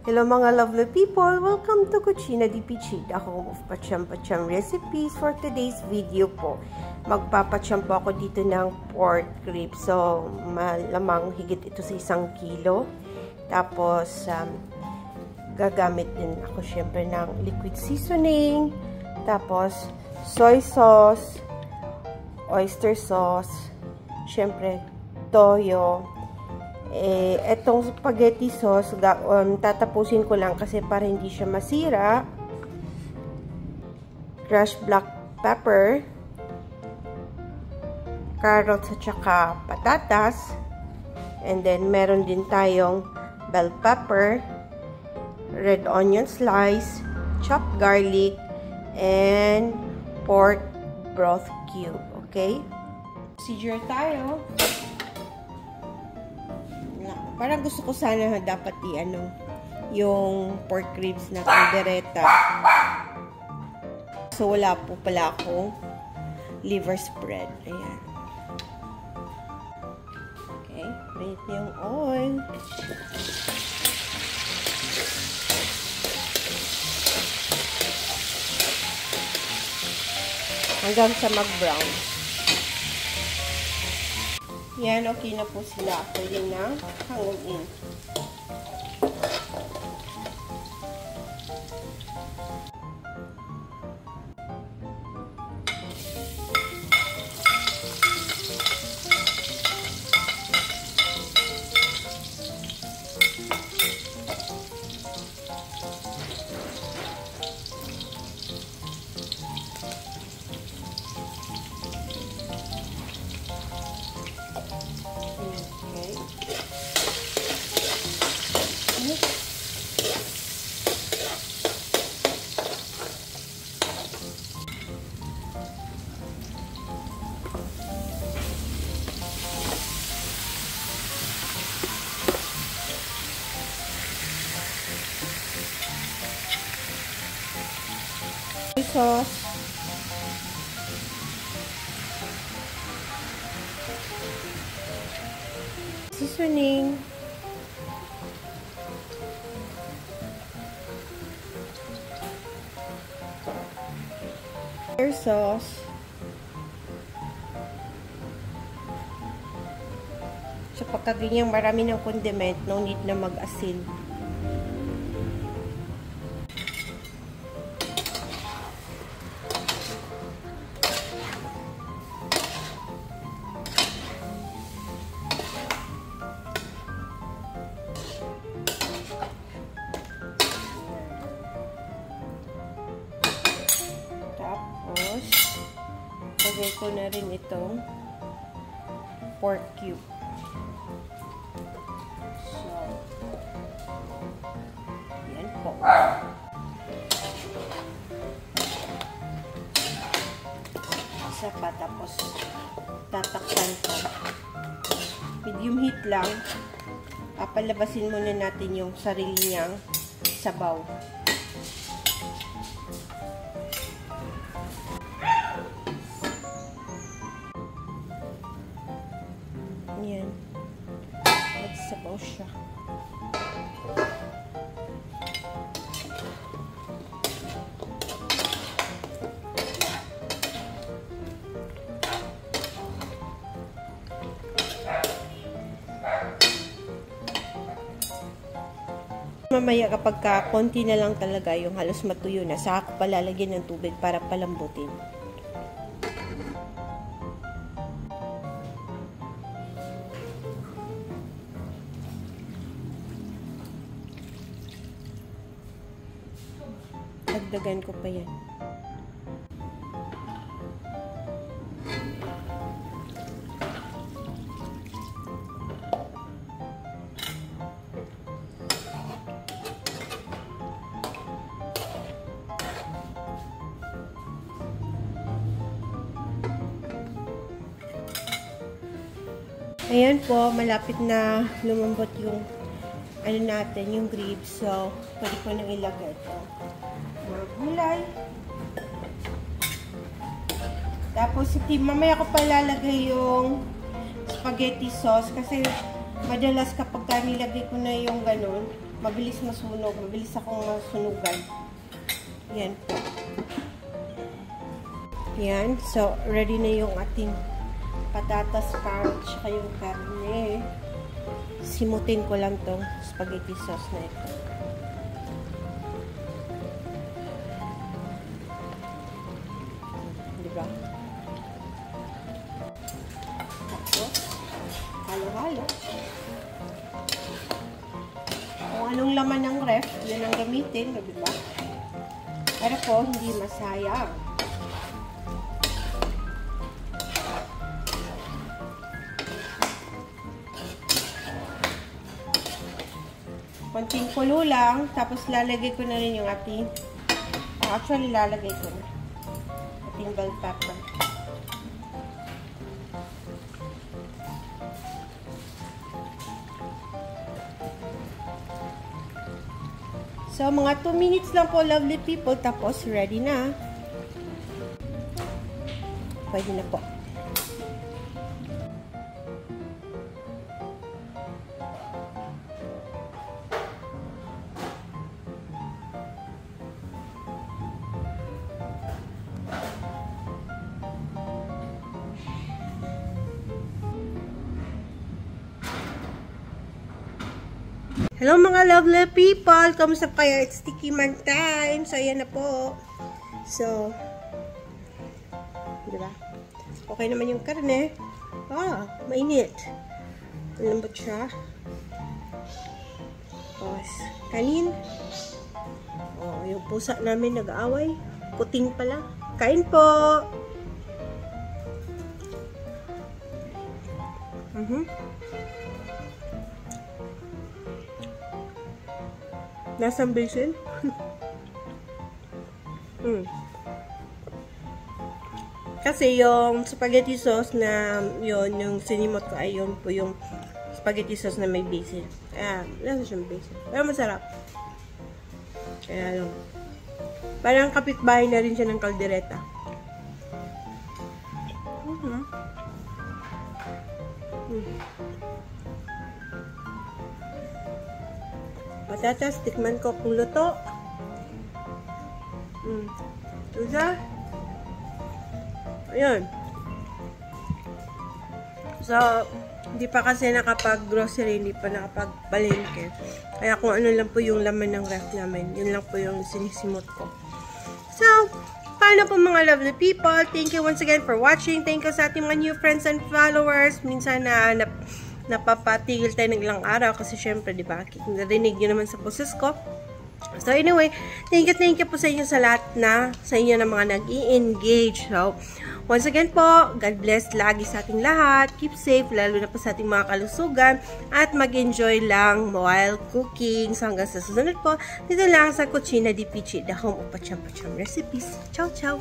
Hello mga lovely people! Welcome to Cucina di Pichita, home of Pacham-Pacham recipes. For today's video po, magpapacham po ako dito ng pork ribs. So, malamang higit ito sa 1 kilo. Tapos, gagamit din ako syempre ng liquid seasoning. Tapos, soy sauce, oyster sauce, syempre, toyo. Etong spaghetti sauce, tatapusin ko lang kasi para hindi siya masira. Crushed black pepper, carrots at saka patatas, and then meron din tayong bell pepper, red onion slice, chopped garlic, and pork broth cube. Okay? Procedure tayo. Parang gusto ko sana dapat yung pork ribs na caldereta. So, wala po pala akong liver spread. Ayan. Okay. Mainit na yung oil. Hanggang sa mag-brown. Yan, okay na po sila. Pwede na hanguin. Sauce, seasoning, soy sauce, so pagka ganyang marami ng condiment, no need na mag-asin. Lagay ko na rin itong pork cube. So, yan po. Isa pa, tapos tatakpan ko. Medium heat lang. Papalabasin muna natin yung sarili niyang sabaw. Yan. Magsabaw siya. Mamaya kapag konti na lang talaga yung halos matuyo na, saka ko palalagyan ng tubig para palambutin. Dagdagan ko pa yan. Ayan po, malapit na lumambot yung natin, yung ribs. So, pwede ko nang ilagay ito. Mga gulay. Tapos, mamaya ko palalagay yung spaghetti sauce kasi madalas kapag nilagay ko na yung ganun, mabilis masunog. Mabilis akong masunugan. Yan po. Yan. So, ready na yung ating patatas, carrot, tsaka yung karne. Simutin ko lang tong spaghetti sauce na ito. Diba? Tapos, halo-halo. Kung anong laman ng ref, yun ang gamitin, diba? Pero po, hindi masayang. Konting kulo lang, tapos lalagay ko na rin yung ating, actually lalagay ko na, ating bell pepper. So, mga 2 minutes lang po, lovely people, tapos ready na. Pwede na po. Hello mga lovely people! Kamusta kayo? It's Sticky Man time! So, ayan na po. So, diba? Okay naman yung karne. Ah, mainit. Malambot siya. Tapos, kanin. Oh, yung pusa namin nag-aaway. Puting pala. Kain po! Nasang basin? Kasi yung spaghetti sauce na yun, yung sinimot ko ay yun po yung spaghetti sauce na may basil. Nasa siyang basil. Pero masarap. Kaya yun. Parang kapitbahay na rin siya ng kaldereta. Patatas, tikman ko kung luto. Isa. Ayun. So, hindi pa kasi nakapag-grocery, hindi pa nakapag-palengke. Kaya kung ano lang po yung laman ng ref namin, yun lang po yung sinisimot ko. So, paano po mga lovely people? Thank you once again for watching. Thank you sa ating mga new friends and followers. Minsan na napapatigil tayo ng ilang araw kasi syempre, di ba, narinig nyo naman sa boses ko. So anyway, thank you po sa inyo sa lahat sa inyo na mga nag-i-engage. So, once again po, God bless lagi sa ating lahat. Keep safe, lalo na po sa ating mga kalusugan. At mag-enjoy lang while cooking. So hanggang sa susunod po, dito lang sa Cucina di Pichi, the home of Pacham Pacham recipes. Ciao, ciao!